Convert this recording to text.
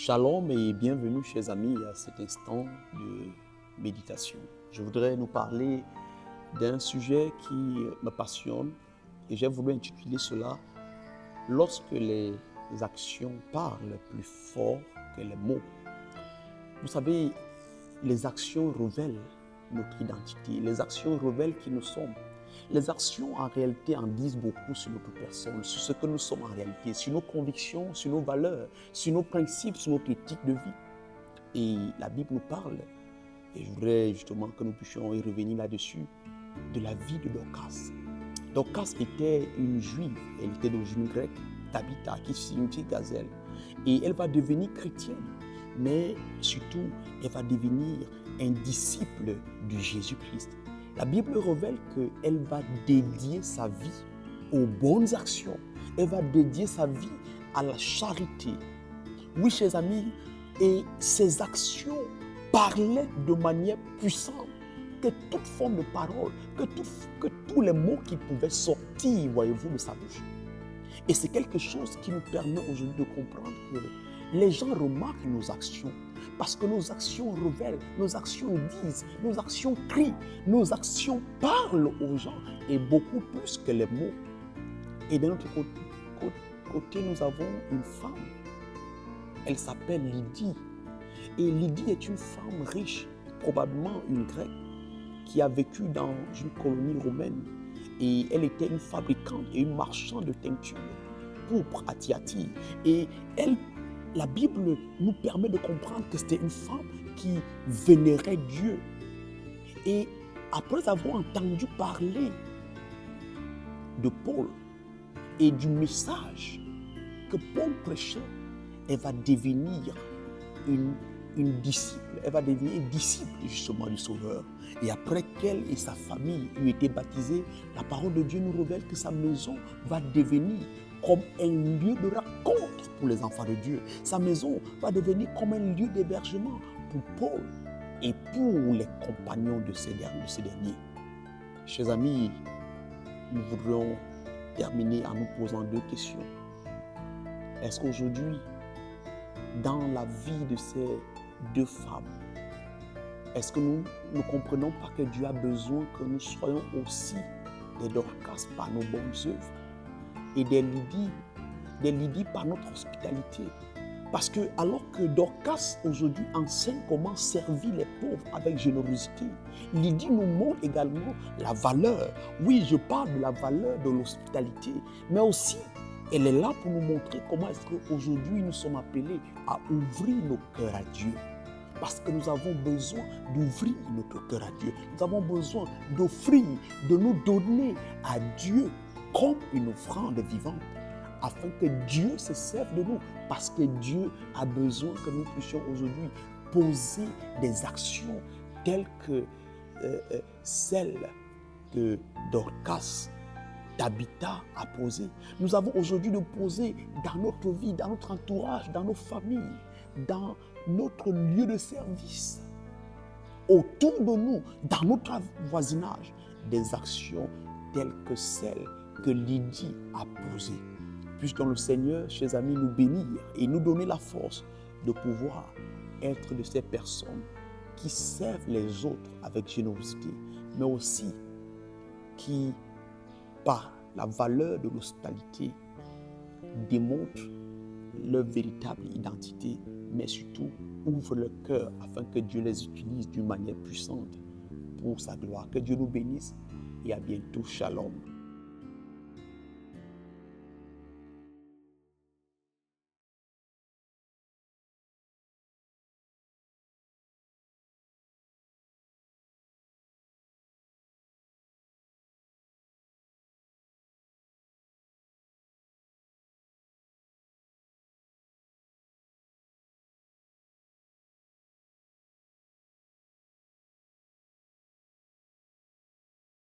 Shalom et bienvenue, chers amis, à cet instant de méditation. Je voudrais nous parler d'un sujet qui me passionne et j'ai voulu intituler cela « Lorsque les actions parlent plus fort que les mots ». Vous savez, les actions révèlent notre identité, les actions révèlent qui nous sommes. Les actions, en réalité, en disent beaucoup sur notre personne, sur ce que nous sommes en réalité, sur nos convictions, sur nos valeurs, sur nos principes, sur notre éthique de vie. Et la Bible nous parle, et je voudrais justement que nous puissions y revenir là-dessus, de la vie de Dorcas. Dorcas était une juive, elle était d'origine grecque, Tabitha, qui signifie gazelle. Et elle va devenir chrétienne, mais surtout, elle va devenir un disciple de Jésus-Christ. La Bible révèle qu'elle va dédier sa vie aux bonnes actions. Elle va dédier sa vie à la charité. Oui, chers amis, et ses actions parlaient de manière puissante que toute forme de parole, que tous les mots qui pouvaient sortir, voyez-vous, de sa bouche. Et c'est quelque chose qui nous permet aujourd'hui de comprendre que les gens remarquent nos actions. Parce que nos actions révèlent, nos actions disent, nos actions crient, nos actions parlent aux gens et beaucoup plus que les mots. Et de notre côté, nous avons une femme. Elle s'appelle Lydie. Et Lydie est une femme riche, probablement une grecque, qui a vécu dans une colonie romaine. Et elle était une fabricante et une marchande de teinture pourpre à Thyatire. Et la Bible nous permet de comprendre que c'était une femme qui vénérait Dieu. Et après avoir entendu parler de Paul et du message que Paul prêchait, elle va devenir une disciple. Elle va devenir disciple justement du Sauveur. Et après qu'elle et sa famille eut été baptisés, la parole de Dieu nous révèle que sa maison va devenir comme un lieu de rencontre pour les enfants de Dieu. Sa maison va devenir comme un lieu d'hébergement pour Paul et pour les compagnons de ces derniers. Chers amis, nous voudrions terminer en nous posant deux questions. Est-ce qu'aujourd'hui, dans la vie de ces deux femmes, est-ce que nous ne comprenons pas que Dieu a besoin que nous soyons aussi des Dorcas par nos bonnes œuvres et des Lydie par notre hospitalité? Parce que alors que Dorcas aujourd'hui enseigne comment servir les pauvres avec générosité, Lydie nous montre également la valeur. Oui, je parle de la valeur de l'hospitalité, mais aussi elle est là pour nous montrer comment est-ce qu'aujourd'hui nous sommes appelés à ouvrir nos cœurs à Dieu. Parce que nous avons besoin d'ouvrir notre cœur à Dieu. Nous avons besoin d'offrir, de nous donner à Dieu comme une offrande vivante, afin que Dieu se serve de nous. Parce que Dieu a besoin que nous puissions aujourd'hui poser des actions telles que celles que Dorcas, Tabitha a posées. Nous avons aujourd'hui de poser dans notre vie, dans notre entourage, dans nos familles, dans notre lieu de service, autour de nous, dans notre voisinage, des actions telles que celles que Lydie a posées. Puisque le Seigneur, chers amis, nous bénir et nous donner la force de pouvoir être de ces personnes qui servent les autres avec générosité, mais aussi qui, par la valeur de l'hospitalité, démontrent leur véritable identité, mais surtout ouvrent le cœur afin que Dieu les utilise d'une manière puissante pour sa gloire. Que Dieu nous bénisse et à bientôt. Shalom.